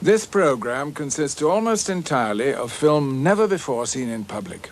This program consists almost entirely of film never before seen in public.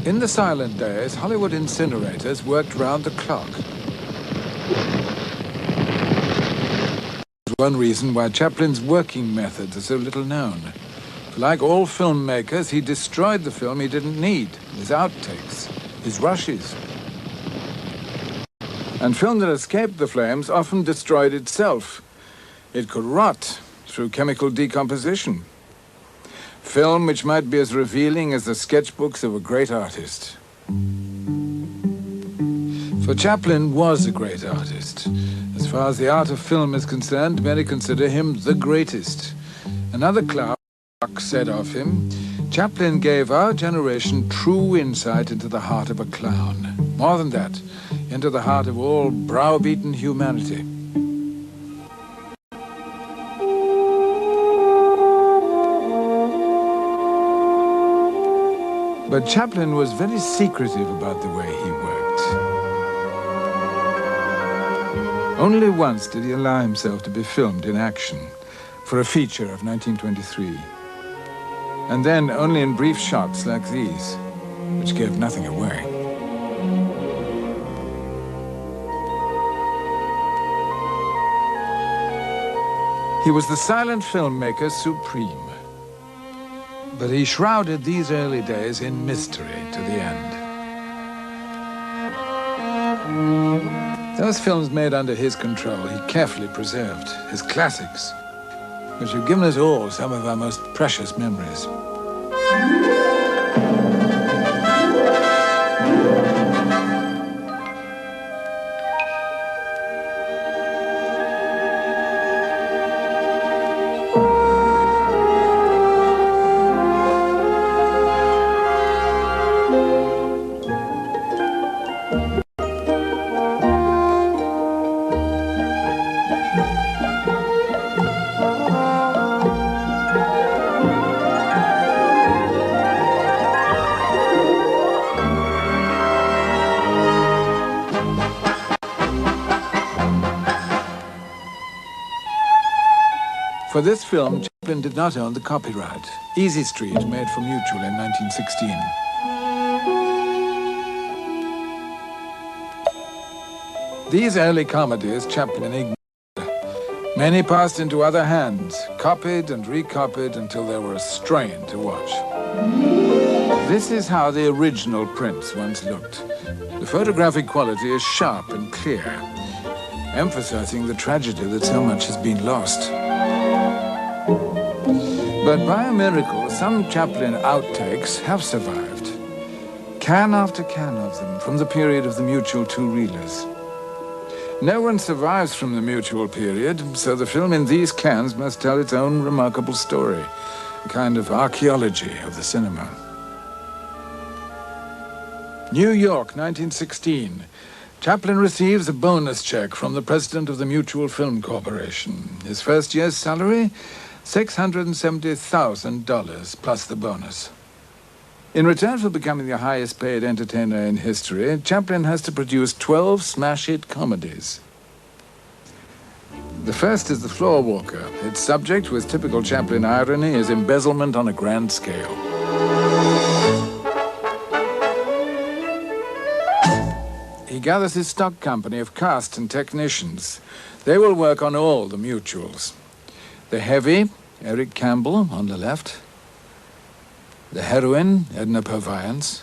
In the silent days, Hollywood incinerators worked round the clock. One reason why Çaplin's working methods are so little known. Like all filmmakers, he destroyed the film he didn't need, his outtakes, his rushes. And film that escaped the flames often destroyed itself. It could rot through chemical decomposition. Film which might be as revealing as the sketchbooks of a great artist. For Çaplin was a great artist. As far as the art of film is concerned, many consider him the greatest. Another clerk said of him, Çaplin gave our generation true insight into the heart of a clown. More than that, into the heart of all browbeaten humanity. But Çaplin was very secretive about the way he worked. Only once did he allow himself to be filmed in action, for a feature of 1923. And then only in brief shots like these, which gave nothing away. He was the silent filmmaker supreme. But he shrouded these early days in mystery to the end. Those films made under his control, he carefully preserved, his classics, which have given us all some of our most precious memories. For this film, Chaplin did not own the copyright. Easy Street, made for Mutual in 1916. These early comedies Chaplin ignored. Many passed into other hands, copied and recopied until they were a strain to watch. This is how the original prints once looked. The photographic quality is sharp and clear, emphasizing the tragedy that so much has been lost. But by a miracle, some Chaplin outtakes have survived. Can after can of them from the period of the Mutual two-reelers. No one survives from the Mutual period, so the film in these cans must tell its own remarkable story, a kind of archaeology of the cinema. New York, 1916. Chaplin receives a bonus check from the president of the Mutual Film Corporation. His first year's salary, $670,000 plus the bonus. In return for becoming the highest paid entertainer in history, Chaplin has to produce 12 smash hit comedies. The first is The Floor Walker. Its subject, with typical Chaplin irony, is embezzlement on a grand scale. He gathers his stock company of cast and technicians. They will work on all the Mutuals. The heavy, Eric Campbell on the left. The heroine, Edna Purviance.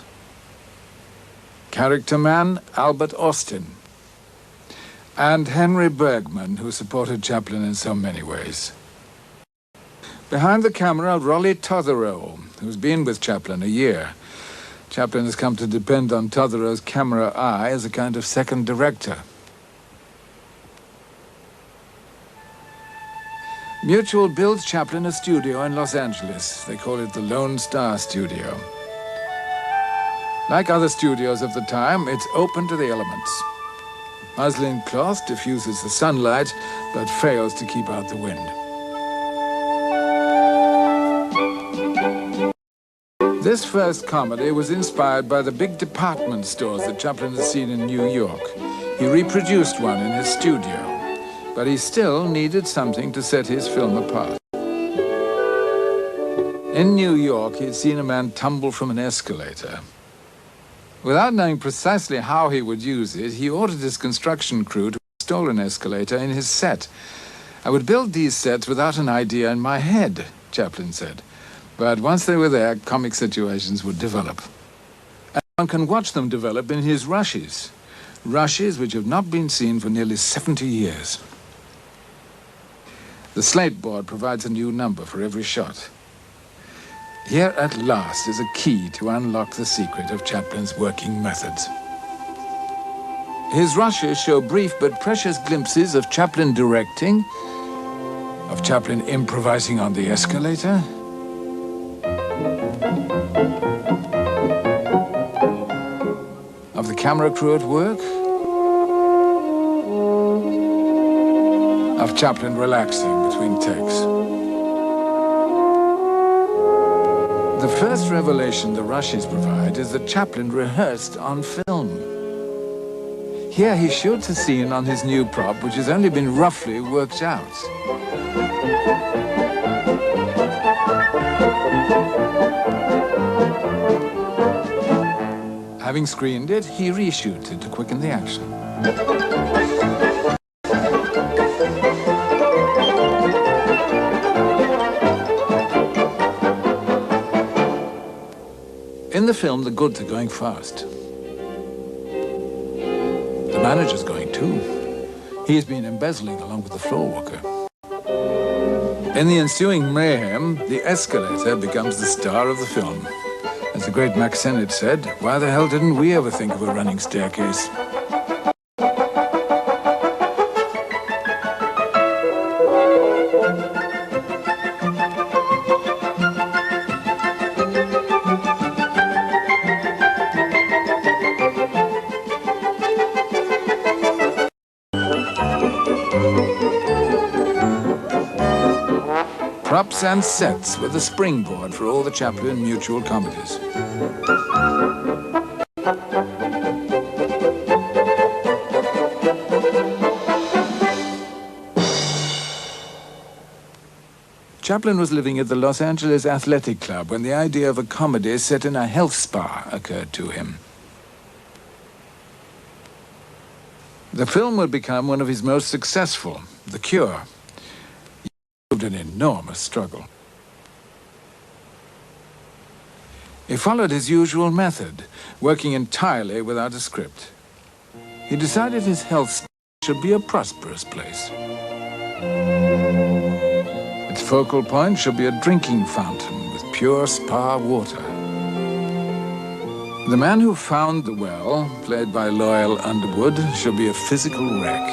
Character man, Albert Austin. And Henry Bergman, who supported Chaplin in so many ways. Behind the camera, Rolly Totherow, who's been with Chaplin a year. Chaplin has come to depend on Totherow's camera eye as a kind of second director. Mutual builds Chaplin a studio in Los Angeles. They call it the Lone Star Studio. Like other studios of the time, it's open to the elements. Muslin cloth diffuses the sunlight, but fails to keep out the wind. This first comedy was inspired by the big department stores that Chaplin had seen in New York. He reproduced one in his studio. But he still needed something to set his film apart. In New York, he had seen a man tumble from an escalator. Without knowing precisely how he would use it, he ordered his construction crew to install an escalator in his set. "I would build these sets without an idea in my head," Chaplin said. But once they were there, comic situations would develop. And one can watch them develop in his rushes. Rushes which have not been seen for nearly 70 years. The slate board provides a new number for every shot. Here at last is a key to unlock the secret of Chaplin's working methods. His rushes show brief but precious glimpses of Chaplin directing, of Chaplin improvising on the escalator, of the camera crew at work, of Chaplin relaxing between takes. The first revelation the rushes provide is that Chaplin rehearsed on film. Here he shoots a scene on his new prop, which has only been roughly worked out. Having screened it, he reshoots it to quicken the action. In the film, the goods are going fast. The manager's going too. He's been embezzling along with the floor walker. In the ensuing mayhem, the escalator becomes the star of the film. As the great Max Sennett said, why the hell didn't we ever think of a running staircase? Props and sets were the springboard for all the Chaplin Mutual comedies. Chaplin was living at the Los Angeles Athletic Club when the idea of a comedy set in a health spa occurred to him. The film would become one of his most successful, The Cure. He proved an enormous struggle. He followed his usual method, working entirely without a script. He decided his health spa should be a prosperous place. Its focal point should be a drinking fountain with pure spa water. The man who found the well, played by Loyal Underwood, should be a physical wreck.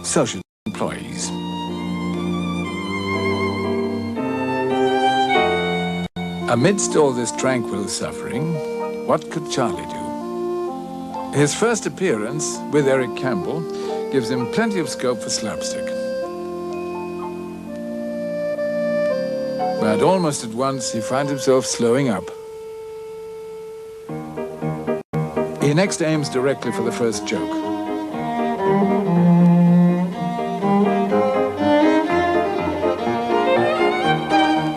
So should employees. Amidst all this tranquil suffering, what could Charlie do? His first appearance with Eric Campbell gives him plenty of scope for slapstick. But almost at once, he finds himself slowing up. He next aims directly for the first joke.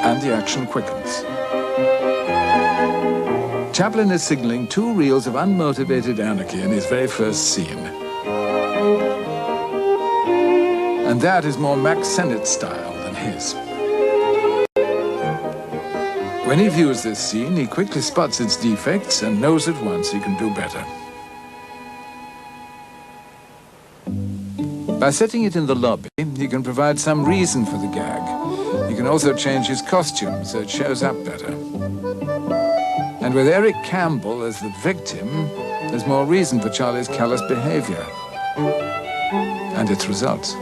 And the action quickens. Chaplin is signaling 2 reels of unmotivated anarchy in his very first scene. And that is more Max Sennett style than his. When he views this scene, he quickly spots its defects and knows at once he can do better. By setting it in the lobby, he can provide some reason for the gag. He can also change his costume so it shows up better. And with Eric Campbell as the victim, there's more reason for Charlie's callous behavior and its results.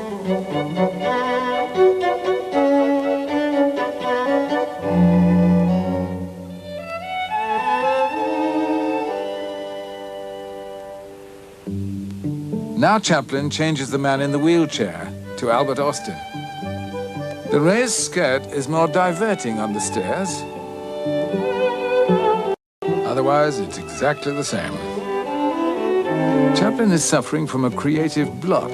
Now Chaplin changes the man in the wheelchair to Albert Austin. The raised skirt is more diverting on the stairs. Otherwise, it's exactly the same. Chaplin is suffering from a creative block.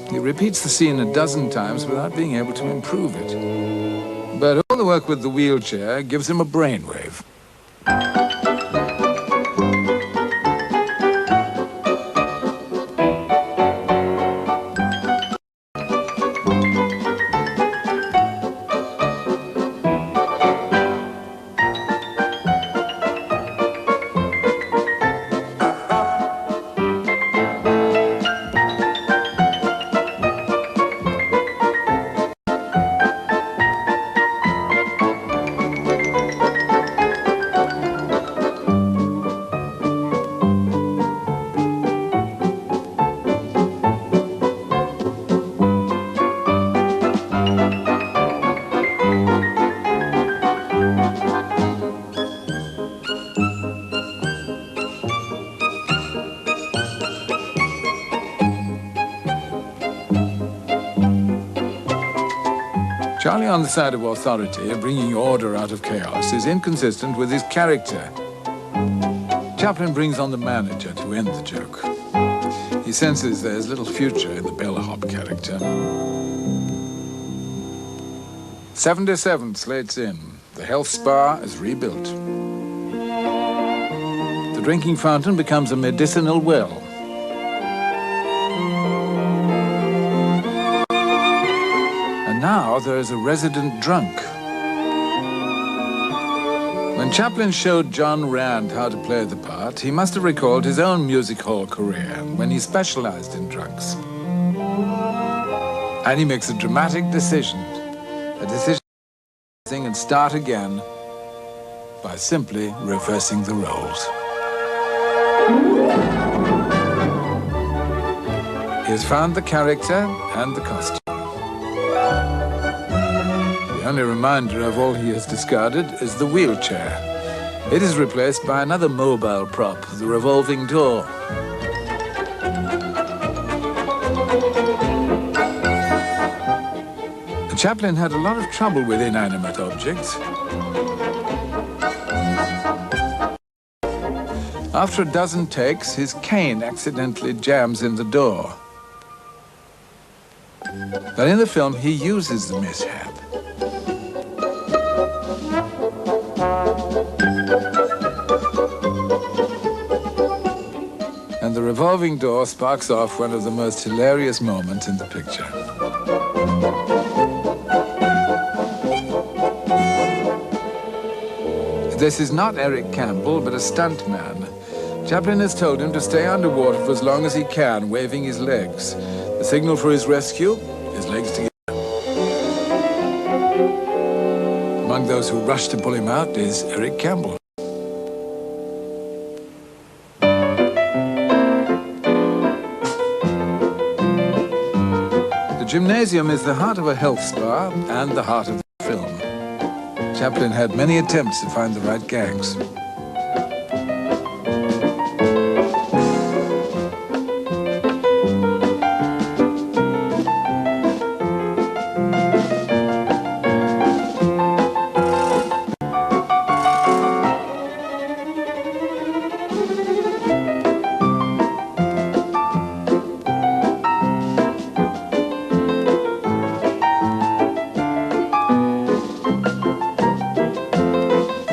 He repeats the scene a dozen times without being able to improve it. But all the work with the wheelchair gives him a brainwave. Charlie on the side of authority, bringing order out of chaos, is inconsistent with his character. Chaplin brings on the manager to end the joke. He senses there's little future in the bellhop character. 77 slates in. The health spa is rebuilt. The drinking fountain becomes a medicinal well. Now there is a resident drunk. When Chaplin showed John Rand how to play the part, he must have recalled his own music hall career when he specialized in drunks. And he makes a dramatic decision. A decision to sing and start again by simply reversing the roles. He has found the character and the costume. The only reminder of all he has discarded is the wheelchair. It is replaced by another mobile prop, the revolving door. Chaplin had a lot of trouble with inanimate objects. After a dozen takes, his cane accidentally jams in the door. But in the film, he uses the mishap. revolving door sparks off one of the most hilarious moments in the picture. This is not Eric Campbell, but a stuntman. Chaplin has told him to stay underwater for as long as he can, waving his legs. The signal for his rescue, his legs together. Among those who rush to pull him out is Eric Campbell. The gymnasium is the heart of a health spa and the heart of the film. Chaplin had many attempts to find the right gags.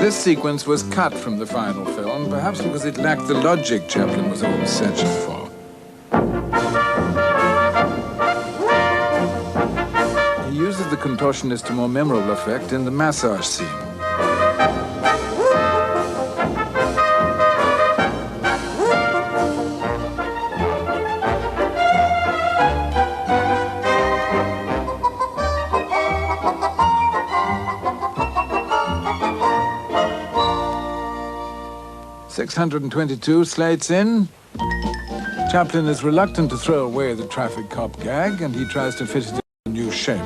This sequence was cut from the final film, perhaps because it lacked the logic Chaplin was always searching for. He uses the contortionist to more memorable effect in the massage scene. 622 slates in. Chaplin is reluctant to throw away the traffic cop gag, and he tries to fit it in a new shape.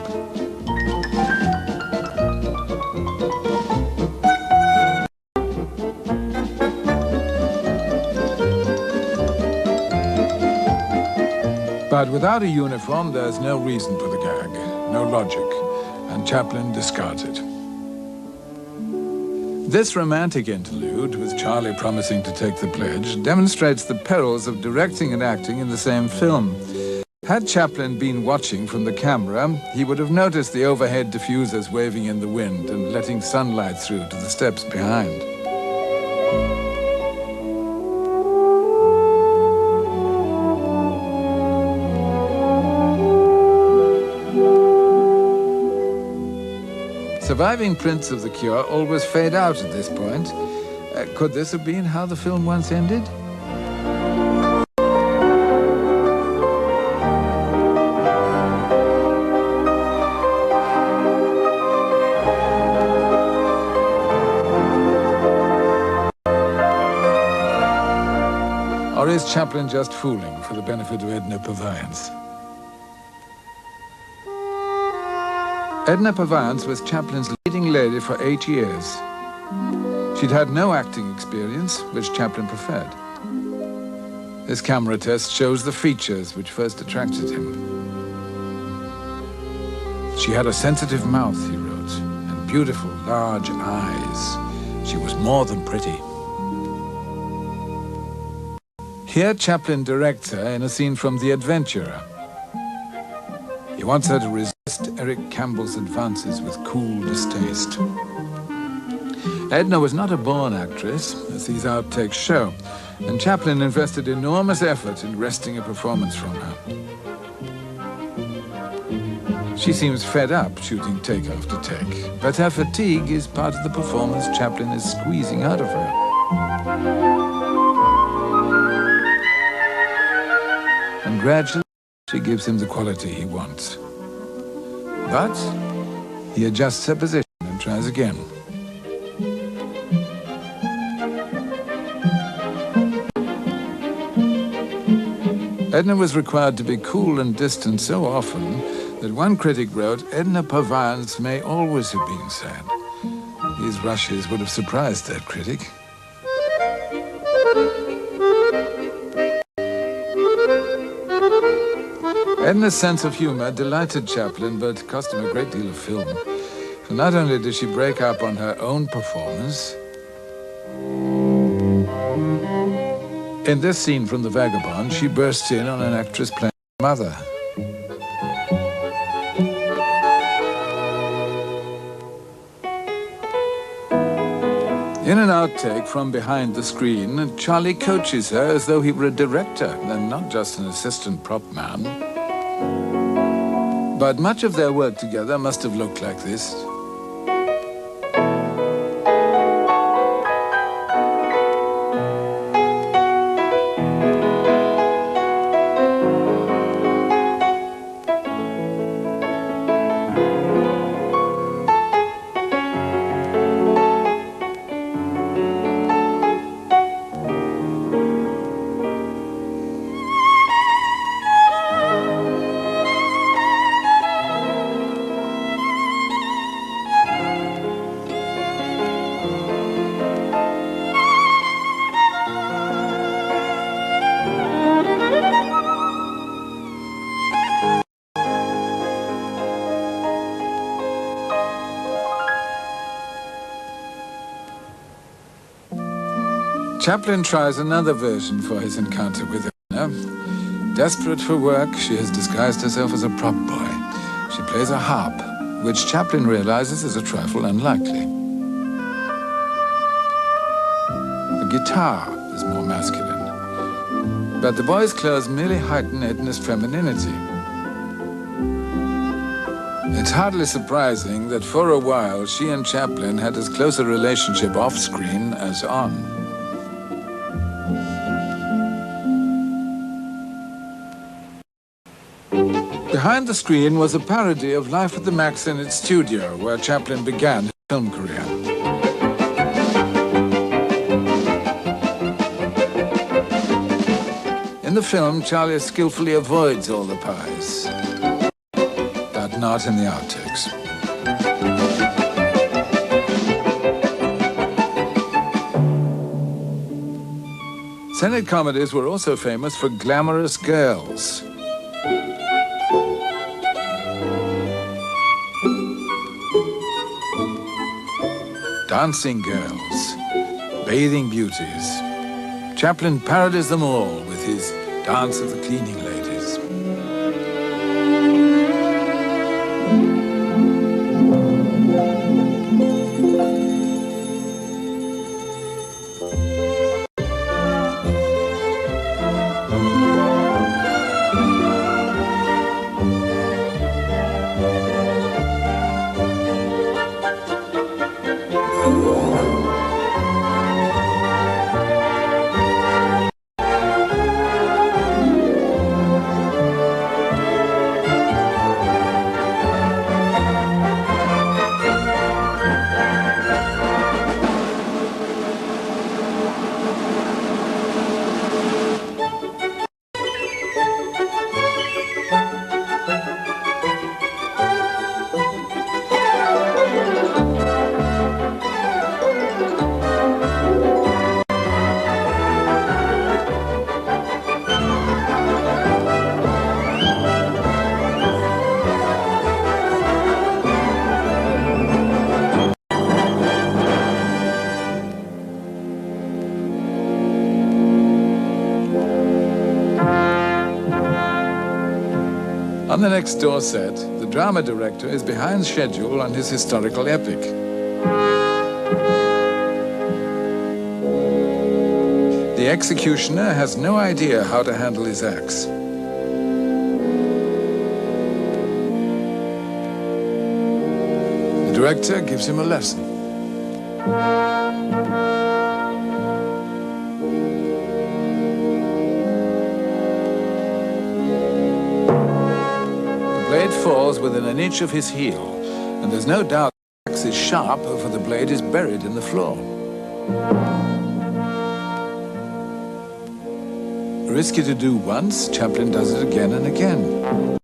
But without a uniform, there's no reason for the gag, no logic, and Chaplin discards it. This romantic interlude, with Czarli promising to take the pledge, demonstrates the perils of directing and acting in the same film. Had Chaplin been watching from the camera, he would have noticed the overhead diffusers waving in the wind and letting sunlight through to the steps behind. Surviving prints of the cure always fade out at this point. Could this have been how the film once ended? Or is Chaplin just fooling for the benefit of Edna Purviance? Edna Purviance was Chaplin's leading lady for 8 years. She'd had no acting experience, which Chaplin preferred. This camera test shows the features which first attracted him. She had a sensitive mouth, he wrote, and beautiful, large eyes. She was more than pretty. Here, Chaplin directs her in a scene from The Adventurer. He wants her to resist Eric Campbell's advances with cool distaste. Edna was not a born actress, as these outtakes show, and Chaplin invested enormous effort in wresting a performance from her. She seems fed up shooting take after take, but her fatigue is part of the performance Chaplin is squeezing out of her. And gradually, she gives him the quality he wants. But he adjusts her position and tries again. Edna was required to be cool and distant so often that one critic wrote, "Edna Purviance may always have been sad." These rushes would have surprised that critic. Edna's sense of humor delighted Chaplin, but cost him a great deal of film. For not only did she break up on her own performance, in this scene from The Vagabond, she bursts in on an actress playing her mother. In an outtake from behind the screen, Charlie coaches her as though he were a director and not just an assistant prop man. But much of their work together must have looked like this. Çaplin tries another version for his encounter with her. Desperate for work, she has disguised herself as a prop boy. She plays a harp, which Çaplin realizes is a trifle unlikely. The guitar is more masculine, but the boy's clothes merely heighten Edna's femininity. It's hardly surprising that for a while she and Çaplin had as close a relationship off-screen as on. Behind the screen was a parody of Life at the Max in its studio, where Çaplin began his film career. In the film, Charlie skillfully avoids all the pies, but not in the outtakes. Senate comedies were also famous for glamorous girls. Dancing girls, bathing beauties. Çaplin parodies them all with his Dance of the Cleaning Ladies. On the next door set, the drama director is behind schedule on his historical epic. The executioner has no idea how to handle his axe. The director gives him a lesson. The blade falls within an inch of his heel, and there's no doubt the axe is sharp, for the blade is buried in the floor. Risky to do once, Çaplin does it again and again.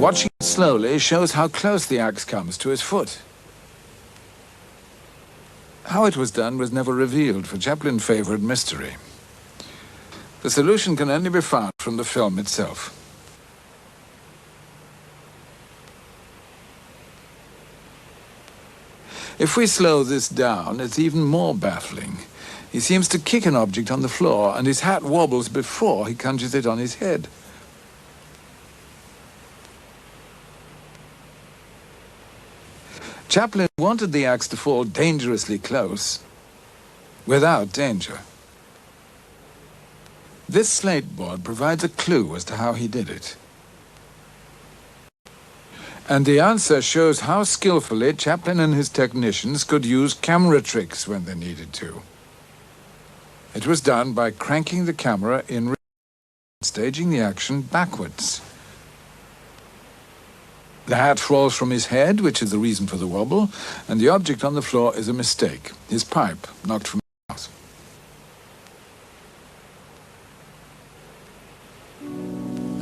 Watching it slowly shows how close the axe comes to his foot. How it was done was never revealed, for Çaplin favored mystery. The solution can only be found from the film itself. If we slow this down, it's even more baffling. He seems to kick an object on the floor, and his hat wobbles before he conjures it on his head. Chaplin wanted the axe to fall dangerously close, without danger. This slate board provides a clue as to how he did it. And the answer shows how skillfully Chaplin and his technicians could use camera tricks when they needed to. It was done by cranking the camera in reverse, staging the action backwards. The hat falls from his head, which is the reason for the wobble, and the object on the floor is a mistake, his pipe knocked from his mouth.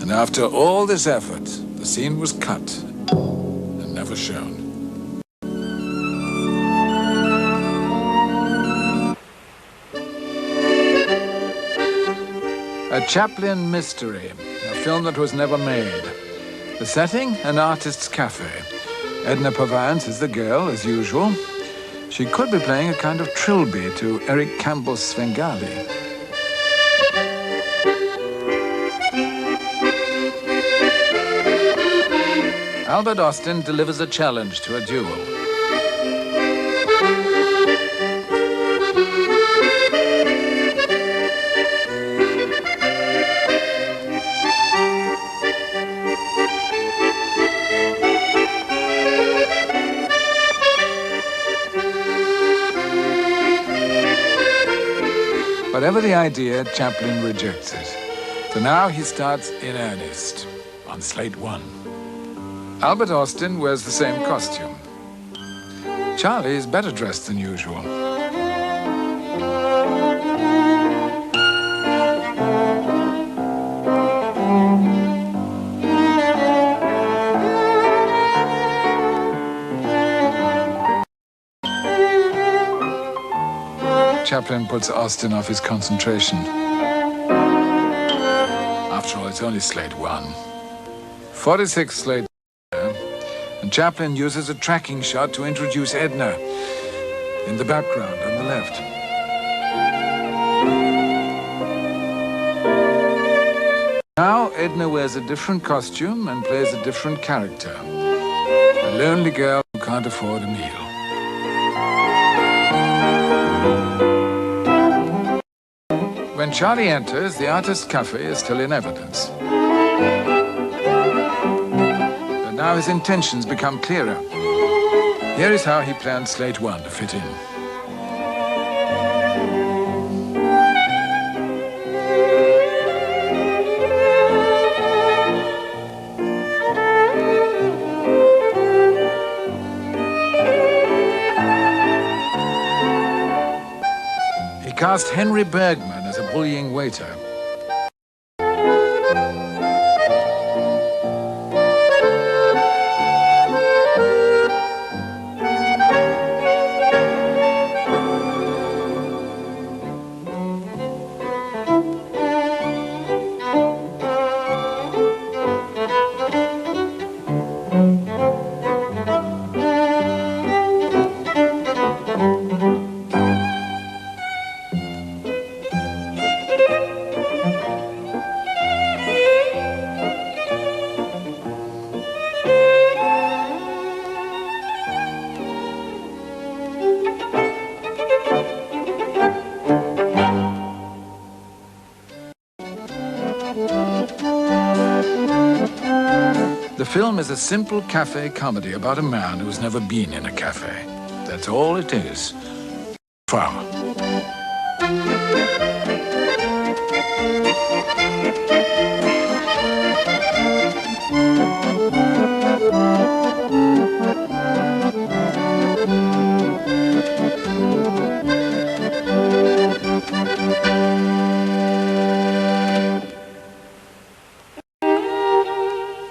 And after all this effort, the scene was cut and never shown. A Chaplin mystery, a film that was never made. The setting, an artist's cafe. Edna Purviance is the girl, as usual. She could be playing a kind of trilby to Eric Campbell's Svengali. Albert Austin delivers a challenge to a duel. Whatever the idea, Chaplin rejects it. So now he starts in earnest, on slate one. Albert Austin wears the same costume. Charlie is better dressed than usual. Chaplin puts Austin off his concentration. After all, it's only slate one. 46 slate, and Chaplin uses a tracking shot to introduce Edna in the background on the left. Now Edna wears a different costume and plays a different character. A lonely girl who can't afford a meal. When Charlie enters, the artist's cafe is still in evidence. But now his intentions become clearer. Here is how he planned slate one to fit in. He cast Henry Bergman as a bullying waiter. The film is a simple cafe comedy about a man who's never been in a cafe. That's all it is. Far.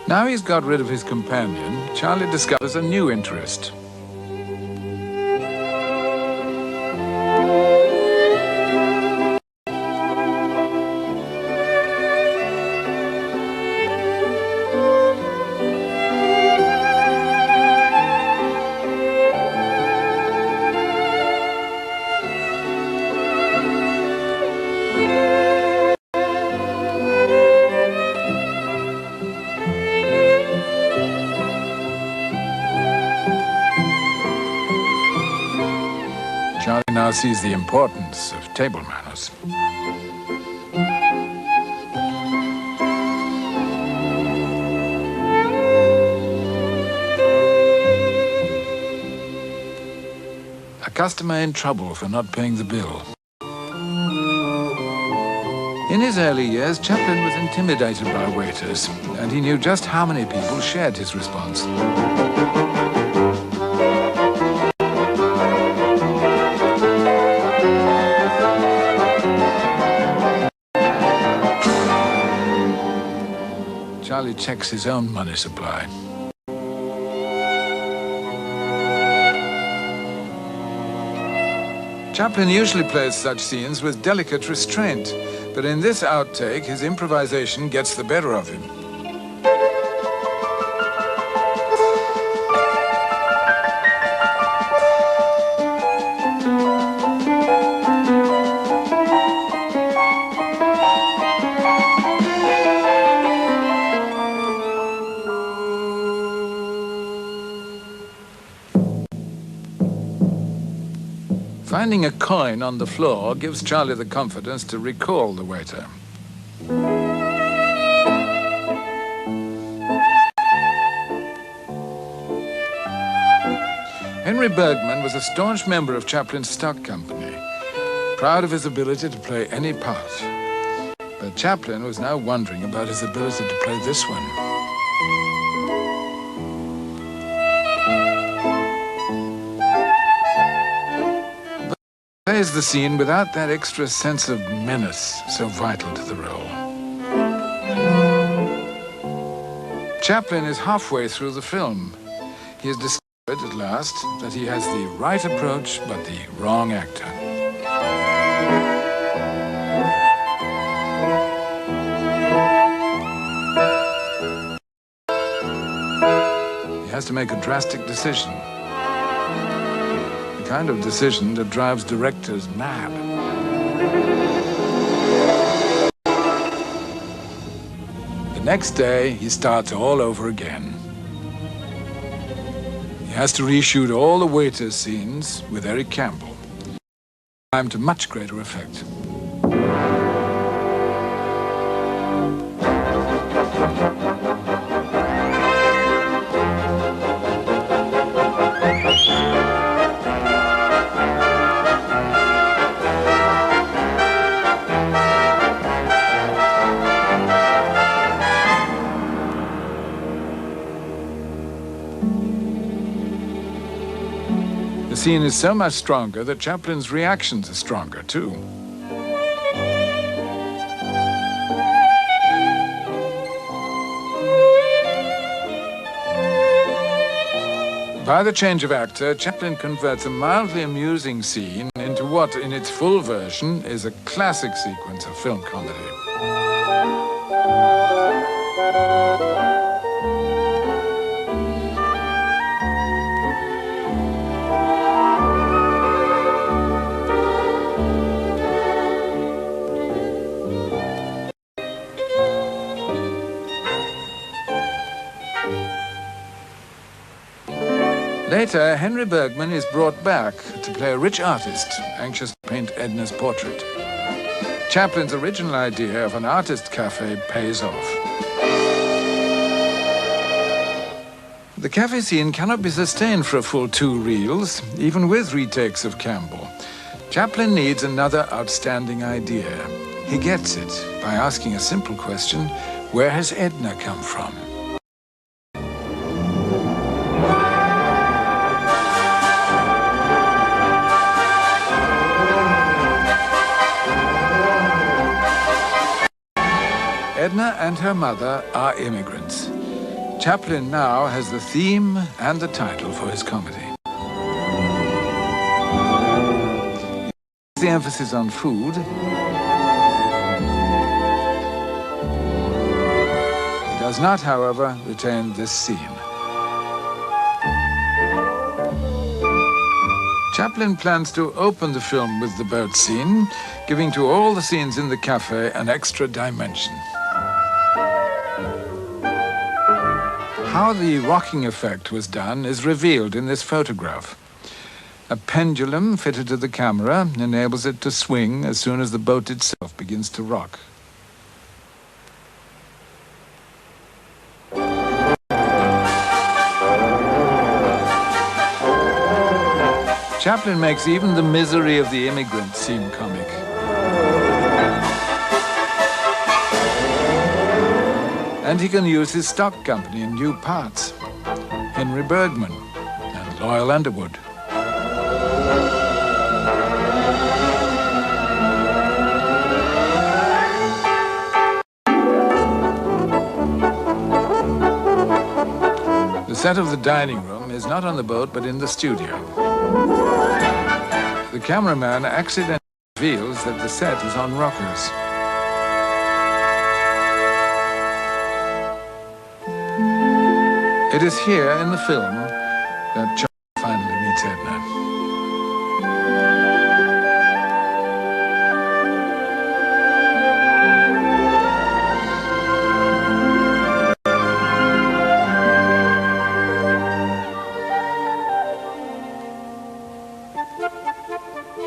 Now he's got rid of his companion, Charlie discovers a new interest. Charlie now sees the importance of table manners. A customer in trouble for not paying the bill. In his early years, Chaplin was intimidated by waiters, and he knew just how many people shared his response. Charlie checks his own money supply. Chaplin usually plays such scenes with delicate restraint, but in this outtake, his improvisation gets the better of him. Finding a coin on the floor gives Charlie the confidence to recall the waiter. Henry Bergman was a staunch member of Chaplin's stock company, proud of his ability to play any part. But Chaplin was now wondering about his ability to play this one. Plays the scene without that extra sense of menace so vital to the role. Chaplin is halfway through the film. He has discovered at last that he has the right approach but the wrong actor. He has to make a drastic decision. The kind of decision that drives directors mad. The next day, he starts all over again. He has to reshoot all the waiter scenes with Eric Campbell. Time to much greater effect. The scene is so much stronger that Chaplin's reactions are stronger, too. By the change of actor, Chaplin converts a mildly amusing scene into what, in its full version, is a classic sequence of film comedy. Later, Henry Bergman is brought back to play a rich artist, anxious to paint Edna's portrait. Chaplin's original idea of an artist cafe pays off. The cafe scene cannot be sustained for a full 2 reels, even with retakes of Campbell. Chaplin needs another outstanding idea. He gets it by asking a simple question: where has Edna come from? Edna and her mother are immigrants. Chaplin now has the theme and the title for his comedy. The emphasis on food. He does not, however, retain this scene. Chaplin plans to open the film with the boat scene, giving to all the scenes in the cafe an extra dimension. How the rocking effect was done is revealed in this photograph. A pendulum fitted to the camera enables it to swing as soon as the boat itself begins to rock. Chaplin makes even the misery of the immigrants seem comic. And he can use his stock company in new parts. Henry Bergman and Loyal Underwood. The set of the dining room is not on the boat but in the studio. The cameraman accidentally reveals that the set is on rockers. It is here in the film that Charlie finally meets Edna.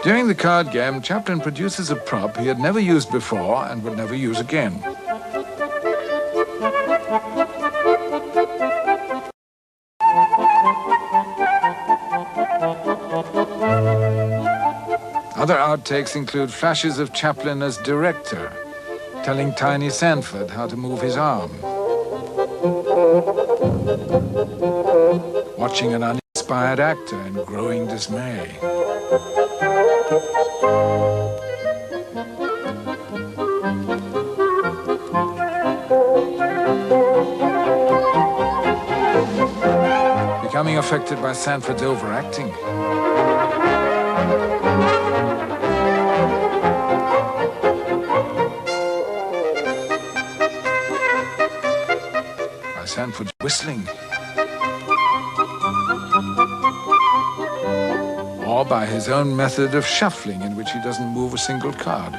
During the card game, Chaplin produces a prop he had never used before and would never use again. Other outtakes include flashes of Chaplin as director, telling Tiny Sanford how to move his arm. Watching an uninspired actor in growing dismay. Becoming affected by Sanford's overacting. By Sanford's whistling. Or by his own method of shuffling in which he doesn't move a single card.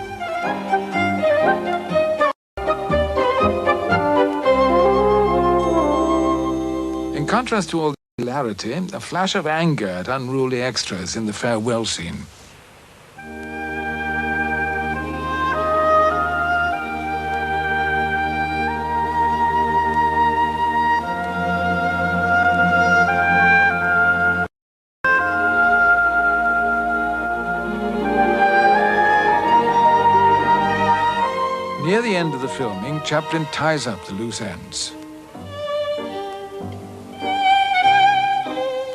In contrast to all the hilarity, a flash of anger at unruly extras in the farewell scene. Near the end of the filming, Chaplin ties up the loose ends.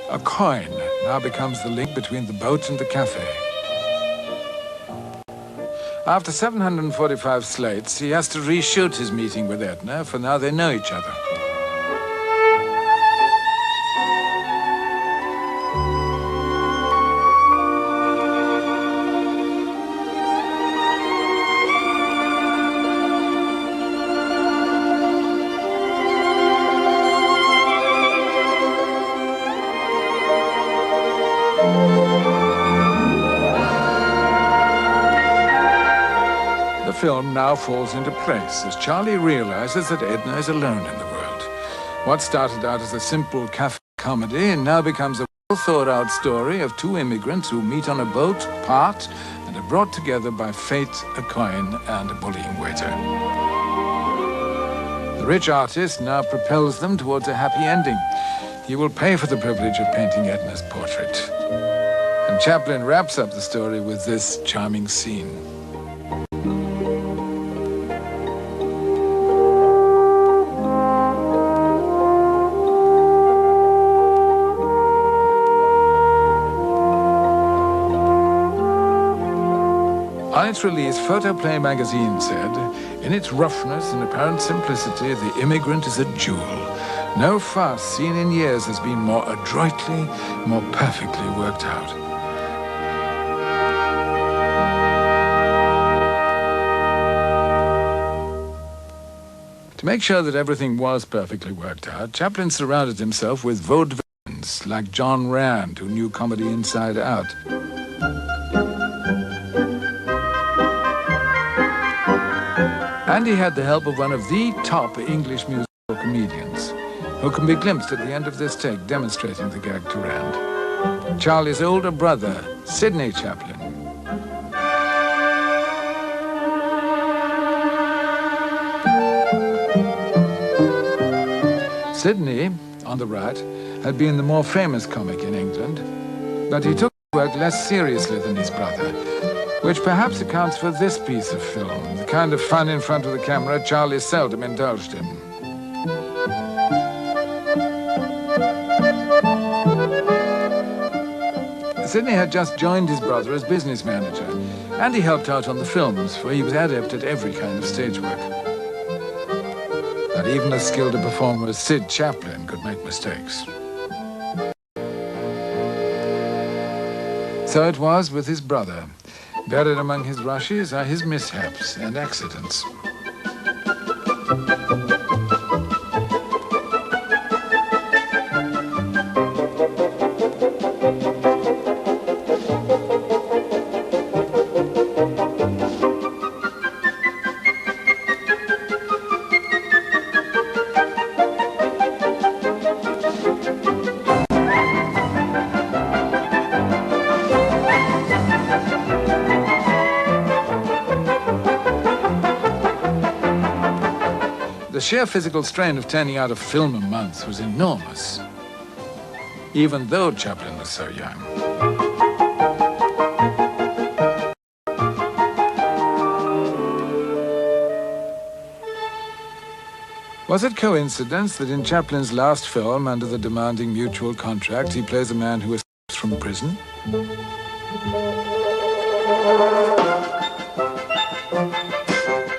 A coin now becomes the link between the boat and the cafe. After 745 slates, he has to reshoot his meeting with Edna, for now they know each other. The film now falls into place as Charlie realizes that Edna is alone in the world. What started out as a simple cafe comedy now becomes a well-thought-out story of two immigrants who meet on a boat, part, and are brought together by fate, a coin, and a bullying waiter. The rich artist now propels them towards a happy ending. He will pay for the privilege of painting Edna's portrait. And Chaplin wraps up the story with this charming scene. On its release, Photoplay magazine said, "In its roughness and apparent simplicity, The Immigrant is a jewel. No farce seen in years has been more adroitly, more perfectly worked out." To make sure that everything was perfectly worked out, Chaplin surrounded himself with vaudevillains like John Rand, who knew comedy inside out. And he had the help of one of the top English musical comedians, who can be glimpsed at the end of this take demonstrating the gag to Rand. Charlie's older brother, Sidney Chaplin. Sidney, on the right, had been the more famous comic in England, but he took work less seriously than his brother, which perhaps accounts for this piece of film, the kind of fun in front of the camera Charlie seldom indulged in. Sidney had just joined his brother as business manager, and he helped out on the films, for he was adept at every kind of stage work. But even as skilled a performer as Sid Chaplin could make mistakes. So it was with his brother. Buried among his rushes are his mishaps and accidents. The sheer physical strain of turning out a film a month was enormous, even though Chaplin was so young. Was it coincidence that in Chaplin's last film, under the demanding mutual contract, he plays a man who escapes from prison?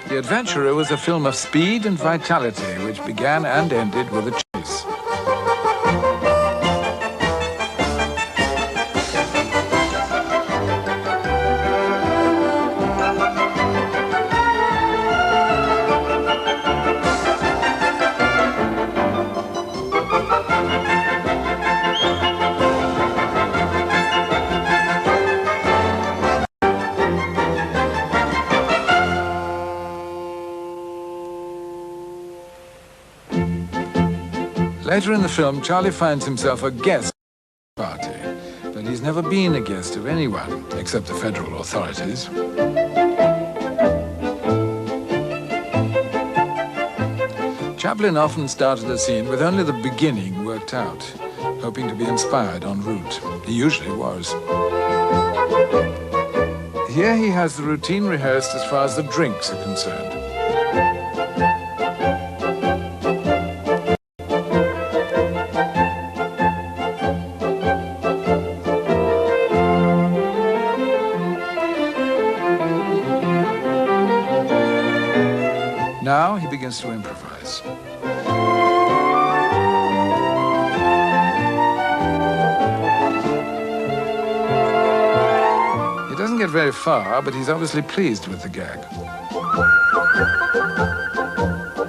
The Adventurer was a film of speed and vitality, which began and ended with a chase. Later in the film, Charlie finds himself a guest at the party, but he's never been a guest of anyone except the federal authorities. Chaplin often started a scene with only the beginning worked out, hoping to be inspired en route. He usually was. Here he has the routine rehearsed as far as the drinks are concerned. Now he begins to improvise. He doesn't get very far, but he's obviously pleased with the gag.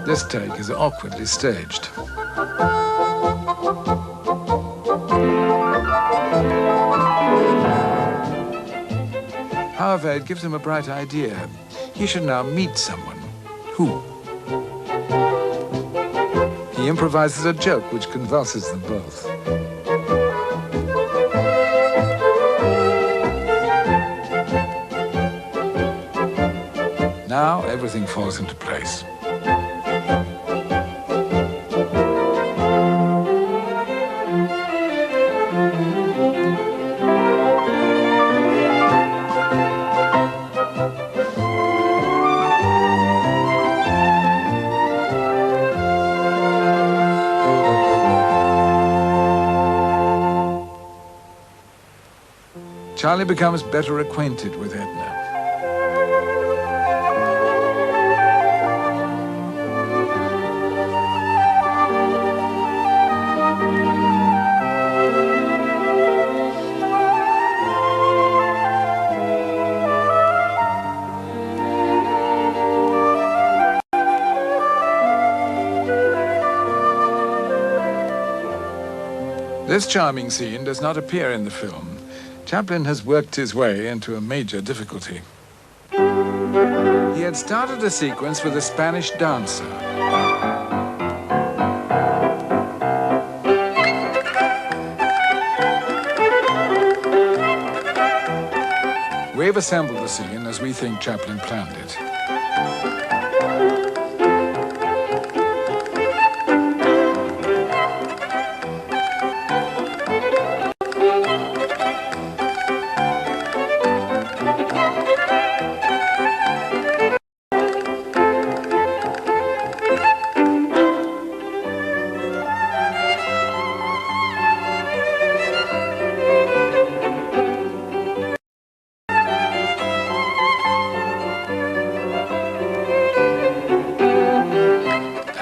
This take is awkwardly staged. However, it gives him a bright idea. He should now meet someone. Who? He improvises a joke which convulses them both. Now everything falls into place. Charlie becomes better acquainted with Edna. This charming scene does not appear in the film. Chaplin has worked his way into a major difficulty. He had started a sequence with a Spanish dancer. We've assembled the scene as we think Chaplin planned it.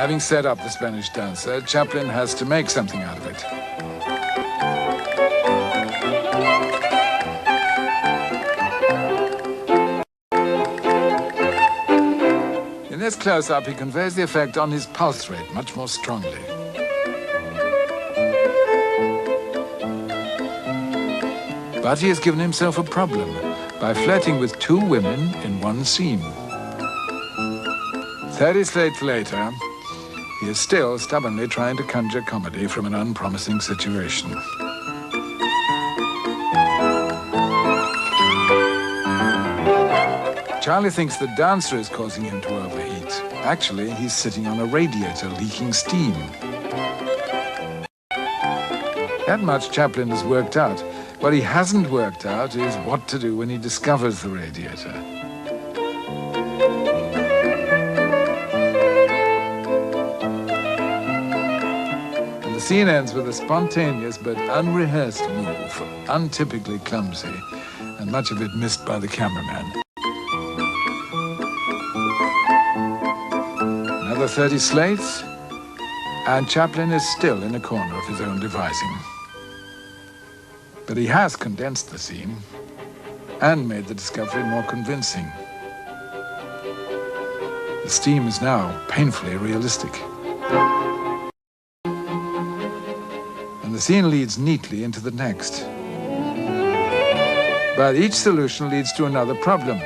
Having set up the Spanish dancer, Chaplin has to make something out of it. In this close-up, he conveys the effect on his pulse rate much more strongly. But he has given himself a problem by flirting with two women in one scene. 30 slates later, he is still stubbornly trying to conjure comedy from an unpromising situation. Charlie thinks the dancer is causing him to overheat. Actually, he's sitting on a radiator leaking steam. That much Chaplin has worked out. What he hasn't worked out is what to do when he discovers the radiator. The scene ends with a spontaneous but unrehearsed move, untypically clumsy, and much of it missed by the cameraman. Another 30 slates, and Chaplin is still in a corner of his own devising. But he has condensed the scene and made the discovery more convincing. The steam is now painfully realistic. The scene leads neatly into the next. But each solution leads to another problem.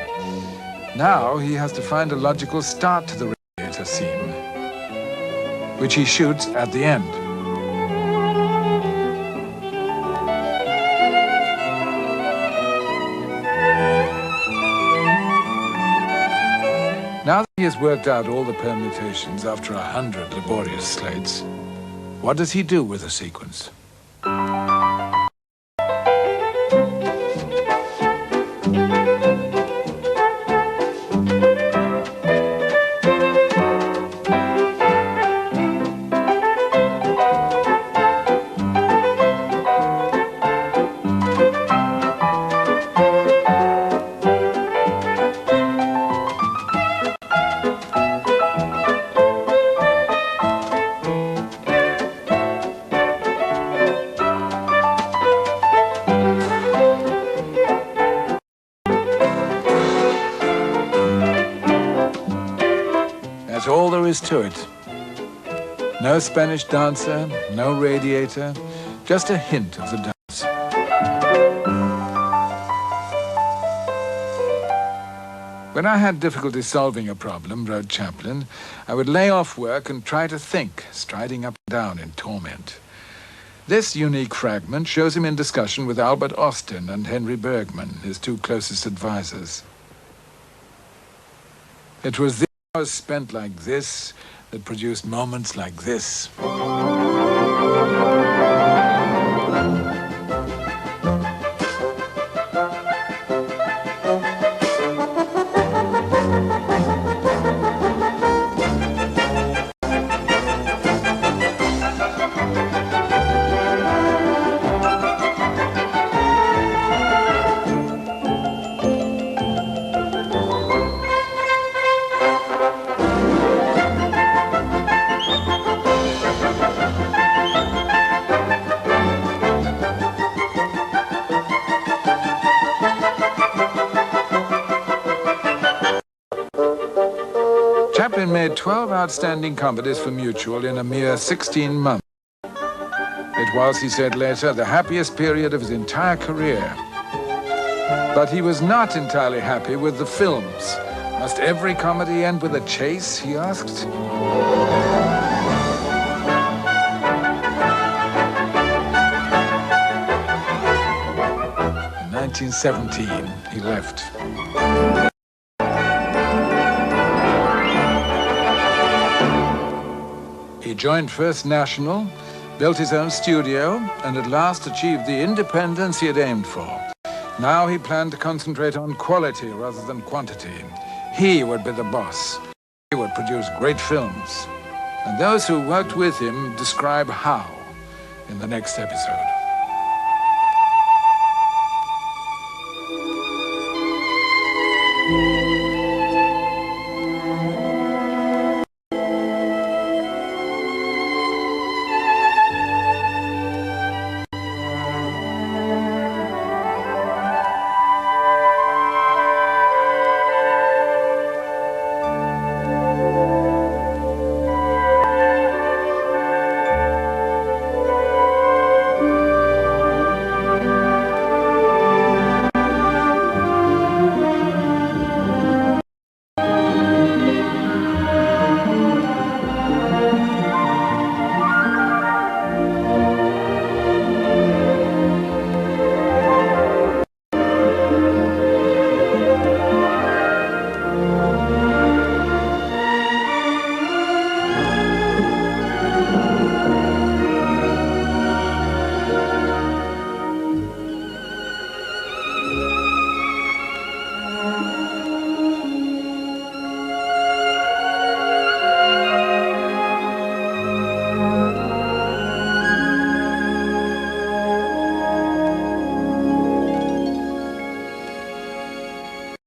Now he has to find a logical start to the radiator scene, which he shoots at the end. Now that he has worked out all the permutations after 100 laborious slates, what does he do with the sequence? That's all there is to it. No Spanish dancer, no radiator, just a hint of the dance. When I had difficulty solving a problem, wrote Chaplin, I would lay off work and try to think, striding up and down in torment. This unique fragment shows him in discussion with Albert Austin and Henry Bergman, his two closest advisors. It was the hours spent like this that produced moments like this. Chaplin made 12 outstanding comedies for Mutual in a mere 16 months. It was, he said later, the happiest period of his entire career. But he was not entirely happy with the films. Must every comedy end with a chase, he asked? In 1917, he left. He joined First National, built his own studio, and at last achieved the independence he had aimed for. Now he planned to concentrate on quality rather than quantity. He would be the boss. He would produce great films. And those who worked with him describe how in the next episode.